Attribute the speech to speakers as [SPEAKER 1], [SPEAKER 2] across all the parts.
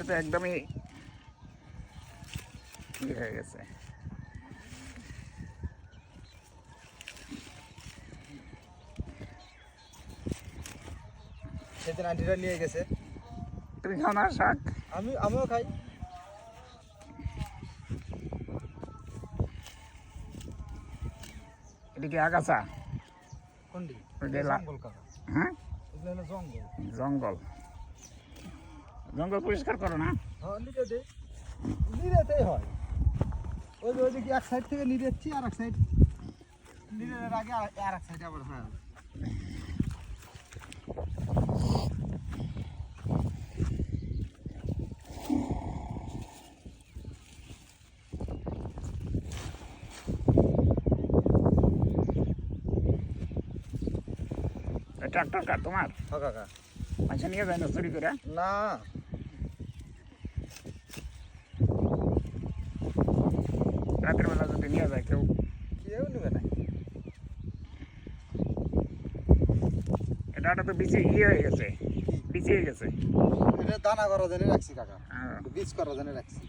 [SPEAKER 1] তো একদমই হয়ে গেছে।
[SPEAKER 2] সেদিন আন্টিরা নিয়ে গেছে।
[SPEAKER 1] তুমি খাও না শাক?
[SPEAKER 2] আমিও খাই।
[SPEAKER 1] এটা কি আগাছা?
[SPEAKER 2] কোনটি?
[SPEAKER 1] জঙ্গল। হ্যাঁ, জঙ্গল জঙ্গল পরিষ্কার করো না?
[SPEAKER 2] হ্যাঁ, নিরেতেই হয়। ওই যে এক সাইড থেকে নিরেচ্ছি, আর এক সাইড নিরের আগে আর এক সাইড আবার হয়।
[SPEAKER 1] ট্রাক্টর কার তোমার?
[SPEAKER 2] হ্যাঁ কাকা।
[SPEAKER 1] আচ্ছা, নিয়ে যায় না চুরি করে?
[SPEAKER 2] না,
[SPEAKER 1] রাতের বেলা যদি নিয়ে যায় কেউ?
[SPEAKER 2] কেউ নেবে না।
[SPEAKER 1] এটা তো বিচি হয়ে গেছে, বিছিয়ে গেছে।
[SPEAKER 2] এটা দানা করার জন্য রাখছি কাকা,
[SPEAKER 1] হ্যাঁ,
[SPEAKER 2] বীজ করার জন্য রাখছি।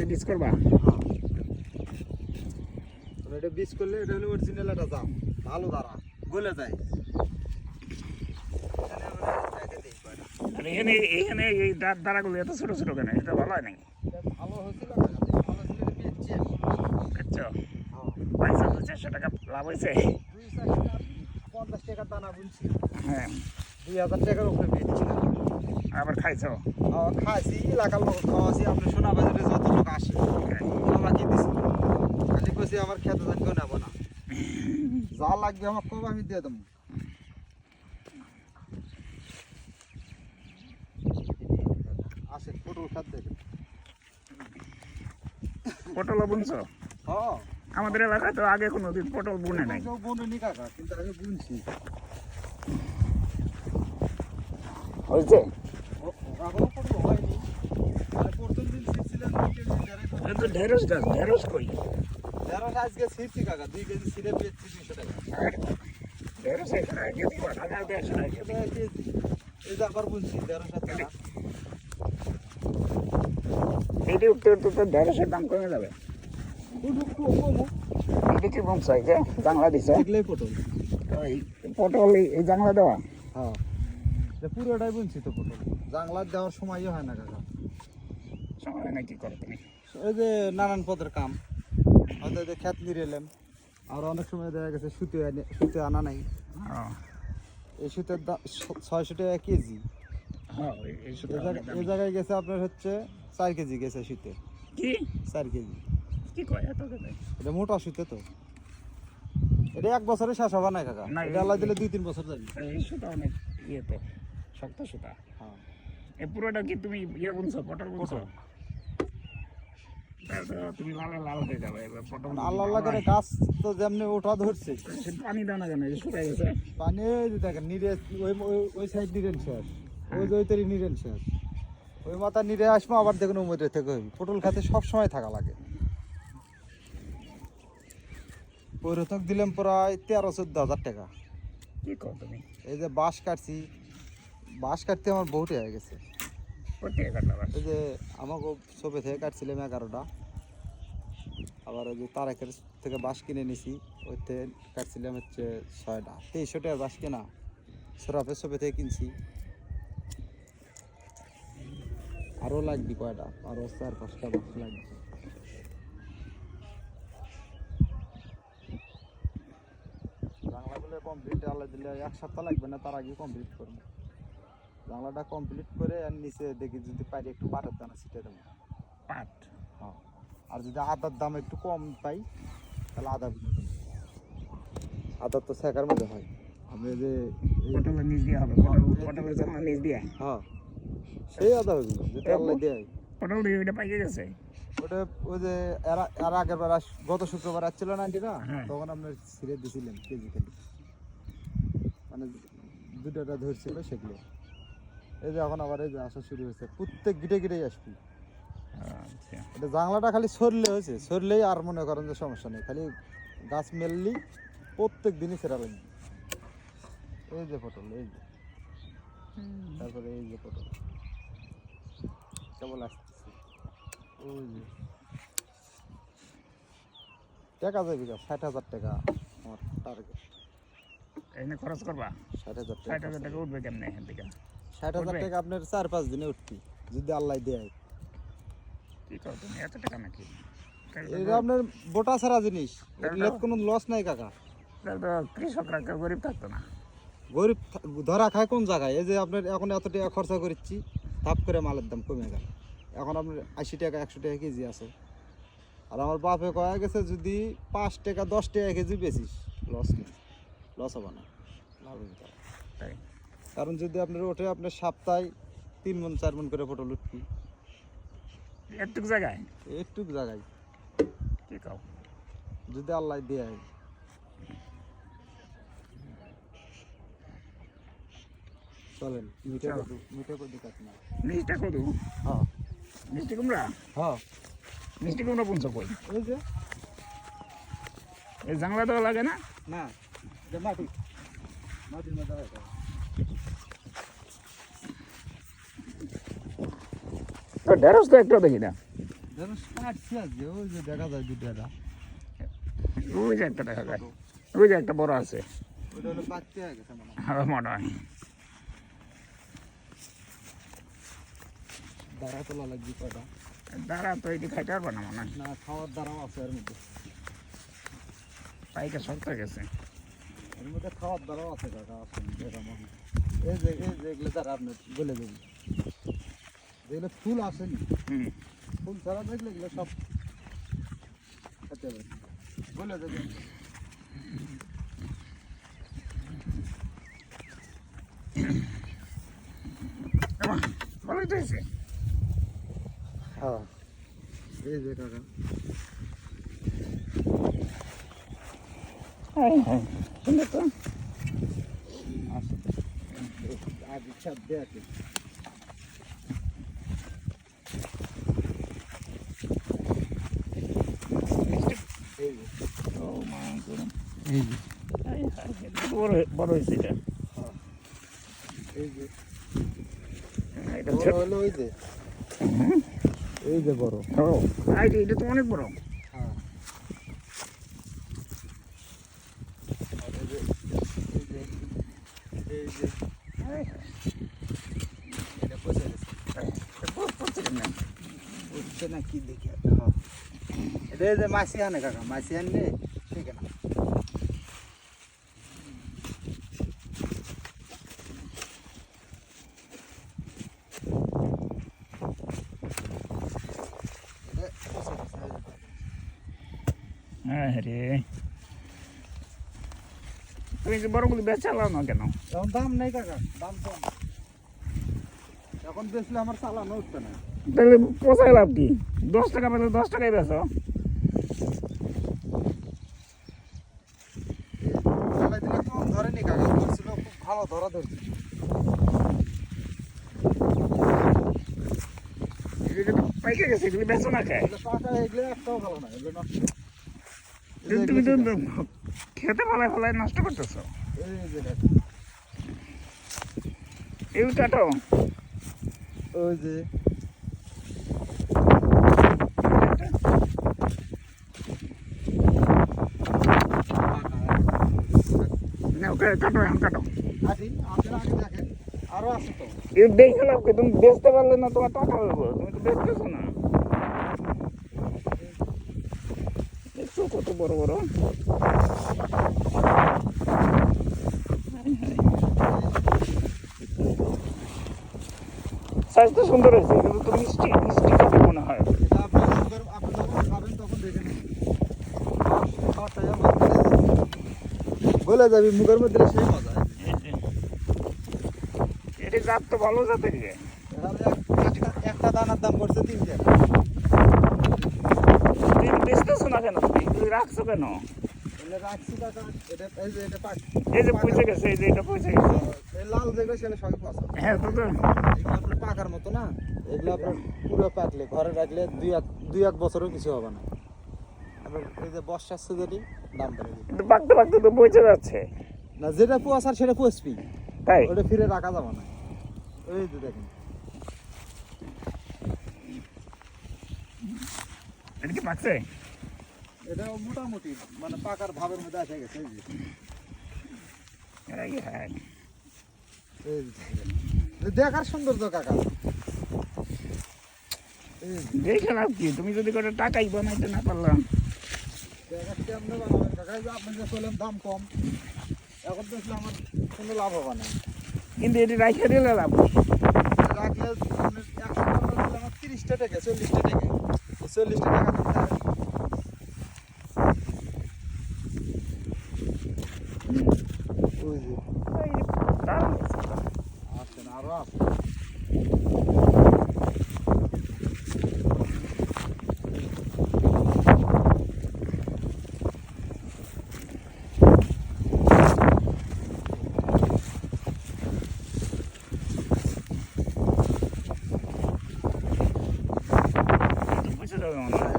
[SPEAKER 1] বীজ করবা?
[SPEAKER 2] এটা বীজ করলে এটা হলো অরিজিনাল একটা দাম, ভালো দাঁড়া, গলে যায়।
[SPEAKER 1] আর এখানে এখানে এই দাঁড়াগুলো এত ছোট ছোট কেন? এটা ভালো হয় নাকি?
[SPEAKER 2] ভালো হয়েছিল, ভালো ছিল, বেচছি।
[SPEAKER 1] আচ্ছা, 400 টাকা লাভ হয়েছে।
[SPEAKER 2] 50 টাকার দানা বুনছি,
[SPEAKER 1] হ্যাঁ,
[SPEAKER 2] 2000 টাকার উপরে বেচছি।
[SPEAKER 1] আবার খাইছো?
[SPEAKER 2] খাইছি, এলাকার লোক খাওয়াছি। আপনি সোনা বাজারে যত লোক আসে সবাইকে দিছি। খালি কইছি আমার খেতে যান কেউ নেবো না, যা লাগবে আমার কব আমি দিয়ে দেবো। আসে পটল খাদ্য।
[SPEAKER 1] পটল বুনছো?
[SPEAKER 2] হ্যাঁ,
[SPEAKER 1] আমাদের এলাকায় তো আগে কোনোদিন পটল বুনে নাই।
[SPEAKER 2] কেউ বোনেনি কাকা, কিন্তু আমি বুনছি।
[SPEAKER 1] হয়েছে?
[SPEAKER 2] এখনো পটল হয়নি, মানে প্রথম দিন ছিঁড়ছিলাম 2 কেজি
[SPEAKER 1] এটা তো ঢেঁড়স গাছ, ঢেঁড়স কই?
[SPEAKER 2] ঢেঁড়স আজকে ছিঁড়ছি কাকা, 2 কেজি ছিঁড়ে বেচছি 200 টাকা।
[SPEAKER 1] ঢেঁড়স এখানে কেজি 1,500 টাকা কেজি।
[SPEAKER 2] কেজি এই যে আবার বুনছি ঢেঁড়সের দানা।
[SPEAKER 1] এটি উঠতে উঠতে তো ঢেঁড়সের দাম কমে যাবে। এটা কি বংশ হয়েছে? জাংলা দিছে?
[SPEAKER 2] এগুলোই পটল।
[SPEAKER 1] ওই পটল এই জাংলা দেওয়া?
[SPEAKER 2] হ্যাঁ, পুরোটাই বুনছি তো পটল। জাংলা দেওয়ার সময়ই হয় না কাকা।
[SPEAKER 1] সময় নাকি করো তুমি?
[SPEAKER 2] এই যে নানান পদের কাম, হয়তো যে খেত নিয়ে এলাম, আর অনেক সময় দেখা গেছে সুতে আনা নাই।
[SPEAKER 1] হ্যাঁ,
[SPEAKER 2] এই সুতের দাম 600 টাকা কেজি।
[SPEAKER 1] হ্যাঁ, এই
[SPEAKER 2] এই জায়গায় গেছে আপনার হচ্ছে 4 কেজি গেছে সুতে।
[SPEAKER 1] কি
[SPEAKER 2] 4 কেজি।
[SPEAKER 1] কি কয় এত কথা?
[SPEAKER 2] এটা মোটা সুতে তো, এটা 1 বছরে শেষ হবে না কাকা।
[SPEAKER 1] না,
[SPEAKER 2] এটা আল্লাহ দিলে 2-3 বছর যাবে।
[SPEAKER 1] এই সুতা অনেক ইয়ে তো, শক্ত সুতা।
[SPEAKER 2] হ্যাঁ,
[SPEAKER 1] এই পুরোটা কি তুমি ইয়ে বুনছো, পটল বুনছো? তুমি লাল লাল হয়ে যাবে এবার পটল।
[SPEAKER 2] আল্লাহ আল্লাহ করে গাছ তো যেমনি ওঠা ধরছে।
[SPEAKER 1] পানি দাও না কেন? শুকাই গেছে।
[SPEAKER 2] পানি দেখেন নিরে, ওই সাইড নিরেন শেষ, ওই জয়তেরই নিরেন শেষ, ওই মাথা নিরে আসবো, আবার দেখুন উমরে থেকে হইব। পটল খাতে সব সময় থাকা লাগে। পরিতক দিলাম প্রায় 13-14 হাজার টাকা।
[SPEAKER 1] কি কর তুমি?
[SPEAKER 2] এই যে বাঁশ কাটছি, বাঁশ কাটতে আমার বহুত হয়ে গেছে।
[SPEAKER 1] কোথায় কাটলাম?
[SPEAKER 2] এই যে আমাকে সবে থেকে কাটছিলাম 11টা, আবার ওই যে তারেকের থেকে বাঁশ কিনে নিছি, ওইতে কাটছিলাম হচ্ছে 6টা। 2300 টাকার বাঁশ কেনা, সরাফের সবে থেকে কিনছি। আরও লাগবে কয়টা, আরও 4-5টা বাঁশ লাগবে। বাংলাগুলো কমপ্লিট আল্লাহ দিলে 1 সপ্তাহ লাগবে না, তার আগে কমপ্লিট করবো। বাংলাটা কমপ্লিট করে আর নিচে দেখি যদি পারি একটু পাটের দানা ছিটে দেবো।
[SPEAKER 1] পাট?
[SPEAKER 2] হ্যাঁ, আর যদি আদার দাম একটু কম পাই তাহলে আদা বুঝে দেবো। আদার তো শেখার মধ্যে হয়। আমি যে
[SPEAKER 1] পটলের নিচ দিয়ে হবে, পটলের জানলা নিচ দিয়ে।
[SPEAKER 2] হ্যাঁ, সেই আদা হবে যেটা আল্লাহ দেয়।
[SPEAKER 1] পটল দিয়ে ওইটা পাইকে গেছে।
[SPEAKER 2] ওটা ওই যে এর আগের বার গত শুক্রবার আসছিল না আন্টি না,
[SPEAKER 1] হ্যাঁ।
[SPEAKER 2] তখন আপনার ছিঁড়ে দিয়েছিলেন কেজি কেজি, মানে 2টা ধরছিল সেগুলো। এই যে এখন আবার এই যে আসা শুরু হয়েছে, প্রত্যেক গিটে গিটেই আসবি।
[SPEAKER 1] আচ্ছা,
[SPEAKER 2] এটা জাংলাটা খালি সরলে হয়েছে, সরলেই আর মনে করেন যে সমস্যা নেই, খালি গাছ মেললি প্রত্যেক দিনই সেরা লাগবে। এই যে পটল, এই যে তারপরে এই যে পটল কেবল আসতেছে ওই যে টাকা যাবে 60,000 টাকা আমার টার্গেট।
[SPEAKER 1] এখানে খরচ করবা
[SPEAKER 2] 60,000
[SPEAKER 1] ষাট
[SPEAKER 2] টাকা
[SPEAKER 1] হাজার টাকা উঠবে কেমনে এখান থেকে?
[SPEAKER 2] 60,000 টাকা আপনার 4-5 দিনে উঠবি যদি আল্লাহ দেয়।
[SPEAKER 1] কি করো তুমি এত টাকা নাকি?
[SPEAKER 2] এটা আপনার বোটা ছাড়া জিনিস, এগুলোর কোনো লস নাই কাকা।
[SPEAKER 1] তাহলে তো কৃষকরা কেউ গরিব থাকতো না।
[SPEAKER 2] গরিব ধরা খায় কোন জায়গায়? এই যে আপনার এখন এত টাকা খরচা করেছি, ধাপ করে মালের দাম কমে গেল, এখন আপনার 80 টাকা 100 টাকা কেজি আছে। আর আমার বাপে কয়া গেছে যদি 5 টাকা 10 টাকা কেজি বেচিস লস নেই, লস হবে না, লাভ হবে তার।
[SPEAKER 1] তাই
[SPEAKER 2] কারণ যদি আপনার ওঠে আপনার সপ্তাহে 3 মণ 4 মণ করে পটল উঠবি
[SPEAKER 1] একটুক জায়গায়।
[SPEAKER 2] একটুক জায়গায়
[SPEAKER 1] কি কাও
[SPEAKER 2] যদি আল্লাহ দেয়। চলেন মিঠে
[SPEAKER 1] চলো।
[SPEAKER 2] কদু, মিঠে কদু কাট না।
[SPEAKER 1] মিষ্টি কদু,
[SPEAKER 2] হ্যাঁ
[SPEAKER 1] মিষ্টি কুমড়া,
[SPEAKER 2] হ্যাঁ
[SPEAKER 1] মিষ্টি কুমড়া পুনছো কই?
[SPEAKER 2] এই যে
[SPEAKER 1] এই জাংলা দেওয়া লাগে না?
[SPEAKER 2] না এটা মাটি, মাটির মধ্যে হয় এটা।
[SPEAKER 1] তো ঢেঁড়স তো একটু দেখি না।
[SPEAKER 2] ঢেঁড়স কাটছি আজকে, ওই যে দেখা যায় দুটা,
[SPEAKER 1] ওই যে একটা দেখা যায়, ওই যে একটা বড় আছে,
[SPEAKER 2] ওটা হলো পাকতে হয়ে গেছে মনে হয়।
[SPEAKER 1] আমার মনে হয়।
[SPEAKER 2] দাঁড়া তোলা লাগবে কটা,
[SPEAKER 1] দাঁড়া তো এটি খাইতে পারবো না মনে হয়,
[SPEAKER 2] না খাওয়ার দ্বারাও আছে এর মধ্যে,
[SPEAKER 1] পাইকা শক্ত হয়ে গেছে।
[SPEAKER 2] এর মধ্যে খাওয়ার দ্বারাও আছে কাকা, আসুন যেটা মনে হয়। এই যে এগুলো দ্বারা আপনার বলে দেবেন, যেগুলো ফুল আসেনি,
[SPEAKER 1] হুম,
[SPEAKER 2] ফুল ছাড়া দেখলে এগুলো সব খেতে হবে, বলে দেবেন।
[SPEAKER 1] ভালোই তো হয়েছে।
[SPEAKER 2] হ্যাঁ এই যে কাকা,
[SPEAKER 1] সুন্দর তো।
[SPEAKER 2] আসুন আজ ইচ্ছা দেখে এই যে,
[SPEAKER 1] ও মা গো।
[SPEAKER 2] এই যে,
[SPEAKER 1] হায় হায়, এটা বড় বড় হয়েছে এটা।
[SPEAKER 2] এই যে
[SPEAKER 1] এটা
[SPEAKER 2] বড়
[SPEAKER 1] ছোট।
[SPEAKER 2] হলো ওই যে,
[SPEAKER 1] হুম,
[SPEAKER 2] এই যে বড়।
[SPEAKER 1] ও এটা তো অনেক বড়।
[SPEAKER 2] হ্যাঁ আর এই যে, এই যে
[SPEAKER 1] হায় হায়,
[SPEAKER 2] এটা পচে গেছে,
[SPEAKER 1] এটা পড়ছে কেমনে?
[SPEAKER 2] উঠছে না কি দেখি। হ্যাঁ এটা এই যে মাছি আনে কাকা, মাছি আনলে ঠিক না।
[SPEAKER 1] হ্যাঁ রে, তুমি যে বড়গুলি বেচালাও না কেন?
[SPEAKER 2] এখন দাম নেই কাকা, দাম কম, এখন বেচলে আমার চালানো উঠছে না।
[SPEAKER 1] তাহলে পোষায় লাভ কি? 10 টাকা পেলে 10 টাকাই বেচো।
[SPEAKER 2] চালাই দিলে কম ধরেনি কাকা, ধরছিল খুব ভালো ধরা ধরছিল।
[SPEAKER 1] এগুলি তো পাইকে গেছে, এগুলি বেচো না খায়।
[SPEAKER 2] এগুলো পাকা, এগুলো একটাও ভালো না, এগুলো নষ্ট।
[SPEAKER 1] তুমি তো খেতে ফেলায় ফেলায় নষ্ট করতেছো।
[SPEAKER 2] এই যে দেখ,
[SPEAKER 1] এই কাটো,
[SPEAKER 2] ওই যে
[SPEAKER 1] না ওকে কাটো, এখন কাটো।
[SPEAKER 2] আসি আপনার আগে দেখেন, আরো আছে তো।
[SPEAKER 1] এই দেখে লাভ কি? তুমি বেচতে পারলে না তোমার টাকা হইব, তুমি তো বেচতেছো না। দেখছো কত বড় বড়। সাইজ তো সুন্দর হয়েছে, কিন্তু তো মিষ্টি মিষ্টি কথা মনে হয়।
[SPEAKER 2] এটা আপনি আপনি যখন খাবেন তখন দেখে নেবেন, খাওয়াটাই আমার বলে যাবি মুখের মধ্যে সেই মজা।
[SPEAKER 1] এটা জাত তো ভালো জাতের।
[SPEAKER 2] একটা দানার দাম পড়ছে 3 টাকা।
[SPEAKER 1] তুমি বেচতেছো না কেন? তুমি এগুলি রাখছো কেন?
[SPEAKER 2] এগুলো রাখছি টাকা, এটা এই যে এটা পাক,
[SPEAKER 1] এই যে পয়সা গেছে, এই যে এটা পয়সা গেছে।
[SPEAKER 2] এই লাল যেগুলো সেগুলো সবই পচা।
[SPEAKER 1] হ্যাঁ তো তো
[SPEAKER 2] এগুলো আপনার পাকার মতো না, এগুলো আপনার পুরো পাকলে ঘরে রাখলে দুই এক বছরও কিছু হবে না। আবার এই যে বর্ষার সিজনে দাম বেড়ে যাবে।
[SPEAKER 1] কিন্তু পাকতে পাকতে তো পয়সা যাচ্ছে।
[SPEAKER 2] না যেটা কুয়াশার সেটা পচবি,
[SPEAKER 1] তাই
[SPEAKER 2] ওটা ফিরে রাখা যাবে না। এই যে দেখেন
[SPEAKER 1] এটা কি পাকছে?
[SPEAKER 2] এটা মোটামুটি মানে পাকার ভাবের মধ্যে এসে গেছে এই যে
[SPEAKER 1] এই হ্যাঁ
[SPEAKER 2] এই যে। দেখার সৌন্দর্য কাকা এই যে।
[SPEAKER 1] দেখে লাভ কি, তুমি যদি করে টাকাই বানাইতে না পারলাম।
[SPEAKER 2] দেখার কেমনে বানাবেন কাকা? এই যে আপনি যে বললেন দাম কম, এখন দেখলে আমার কোনো লাভ হবে না।
[SPEAKER 1] কিন্তু এটি রাইখে দিলে লাভ কি?
[SPEAKER 2] রাখলে আপনি 100 টাকা দিলে আমার 30টা টাকা 40টা টাকা 40টা টাকা দিতে হবে। ওই যে
[SPEAKER 1] এই দারুণ আছে।
[SPEAKER 2] আসেন আরো আছে
[SPEAKER 1] একটু বুঝে যাবে মনে হয়।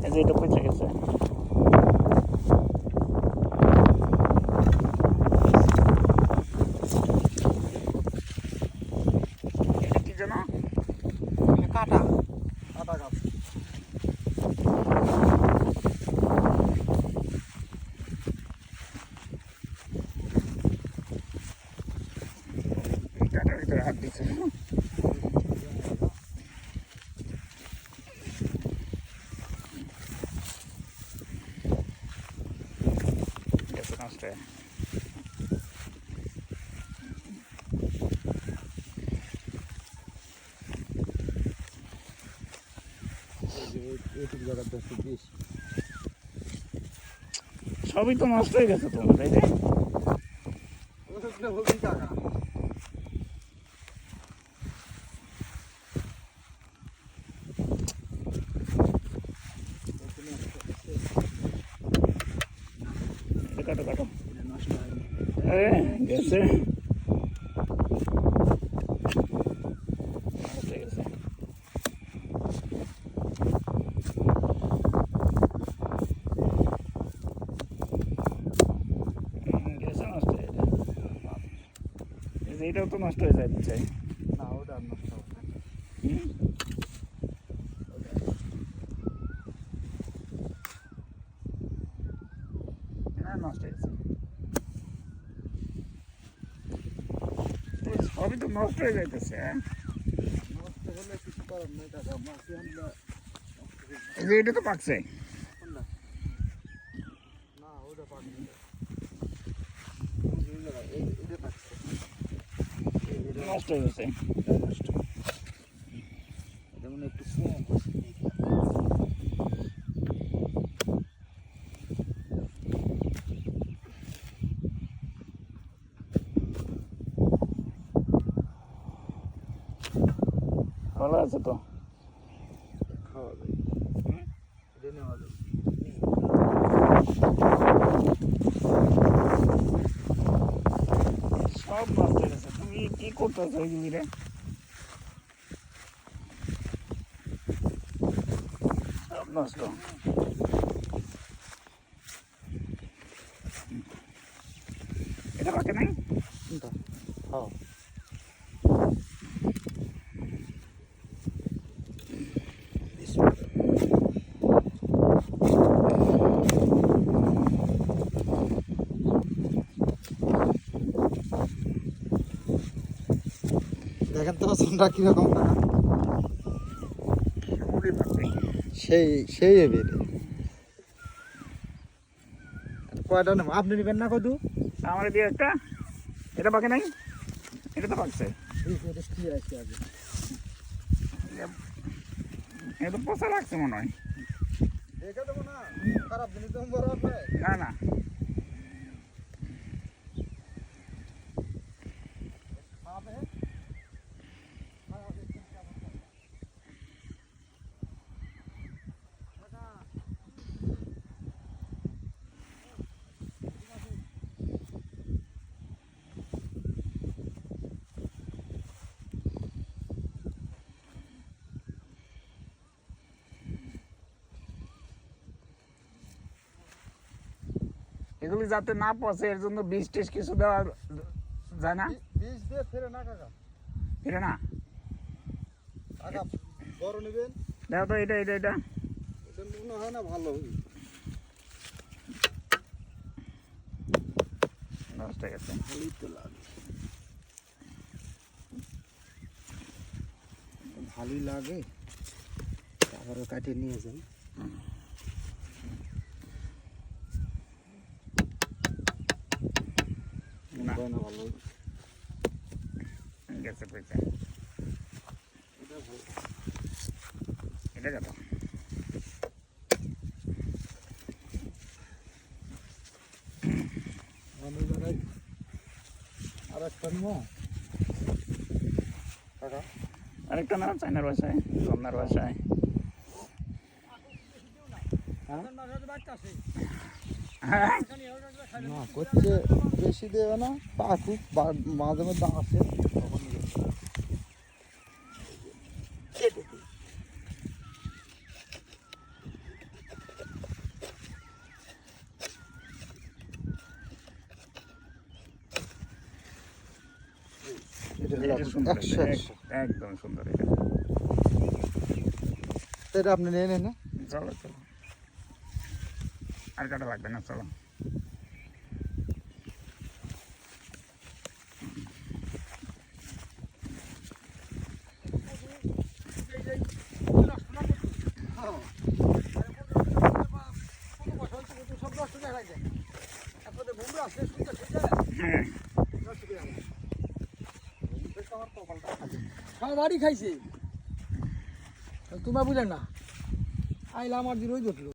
[SPEAKER 1] এই যে এটা পচে গেছে। এটা কি যেন?
[SPEAKER 2] কাটা কাটা গাছ
[SPEAKER 1] এই কাটার ভিতরে হাত দিচ্ছে। গেছে নষ্ট হয়ে।
[SPEAKER 2] এইটুকু জায়গার 10-20
[SPEAKER 1] সবই তো নষ্ট হয়ে গেছে তোমার, তাই না?
[SPEAKER 2] ওটা বলছি কাকা
[SPEAKER 1] এটা কাটো কাটো।
[SPEAKER 2] নষ্ট হয়নি
[SPEAKER 1] গেছে নষ্ট হয়ে গেছে। গেছে নষ্ট হয়ে যায়। এই যে এটাও তো নষ্ট হয়ে যায় চাই।
[SPEAKER 2] না ওটা আর নষ্ট হবে না
[SPEAKER 1] নষ্ট হয়েছে। সবই তো নষ্ট হয়ে যাইতেছে।
[SPEAKER 2] নষ্ট হলে কিছু করার নেই কাকা মাছি আমরা
[SPEAKER 1] এই যে এটা তো পাকছে।
[SPEAKER 2] কোনটা না ওটা পাকবে না এটা পাকছে
[SPEAKER 1] নষ্ট হয়ে গেছে।
[SPEAKER 2] নষ্ট এটা মানে একটু কম
[SPEAKER 1] ভালো আছে তো।
[SPEAKER 2] খাওয়া যায় এটা নেওয়া যায়
[SPEAKER 1] সব নষ্ট হয়ে গেছে। তুমি কি করতেছো ওইগুলি রে? সব নষ্ট। এটা পাকে নাই।
[SPEAKER 2] কোনটা হ্যাঁ দেখেন তো পছন্দটা কিরকম টাকা
[SPEAKER 1] ওরে বাপরে।
[SPEAKER 2] সেই সেই এবে কয়টা নেব আপনি নেবেন না কদু
[SPEAKER 1] আমার দিয়ে একটা। এটা পাকে নাই। এটা তো পাকছে। এটা তো পচা লাগছে মনে হয়।
[SPEAKER 2] দেখে দেবো না খারাপ জিনিস তো বড় হবে
[SPEAKER 1] না না এগুলি যাতে না পচে এর জন্য বীজ টিজ কিছু দেওয়া যায় না?
[SPEAKER 2] বীজ দিয়ে ফেরে না কাকা।
[SPEAKER 1] ফিরে না?
[SPEAKER 2] কাকা বড় নেবেন,
[SPEAKER 1] দেখো তো এটা এটা এটা
[SPEAKER 2] এটা মনে হয় না ভালো হবে।
[SPEAKER 1] নষ্ট হয়ে গেছে।
[SPEAKER 2] ভালোই তো লাগে, ভালোই লাগে। তারপরে কাটিয়ে নিয়ে যাই।
[SPEAKER 1] না।
[SPEAKER 2] হয় না ভালো,
[SPEAKER 1] গেছে পয়সা।
[SPEAKER 2] এটা ভালো।
[SPEAKER 1] এটা কত?
[SPEAKER 2] আমি জায়গায় আর একটা নিবো কাকা।
[SPEAKER 1] আরেকটা না চাইনার বাসায়, রমনার বাসায়। হ্যাঁ
[SPEAKER 2] না করছে বেশি দেবে না, পাকুক মাঝে মধ্যে আসে তখন কেটে দিই।
[SPEAKER 1] এটা সুন্দর, একদম সুন্দর। এটা
[SPEAKER 2] এটা আপনি নিয়ে নেন না?
[SPEAKER 1] চলো চলো, আর কাটা লাগবে না, চলো। হ্যাঁ
[SPEAKER 3] বাড়ি খাইছে তোমার বুঝলেন না আইলা আমার দিন ওই ধরলো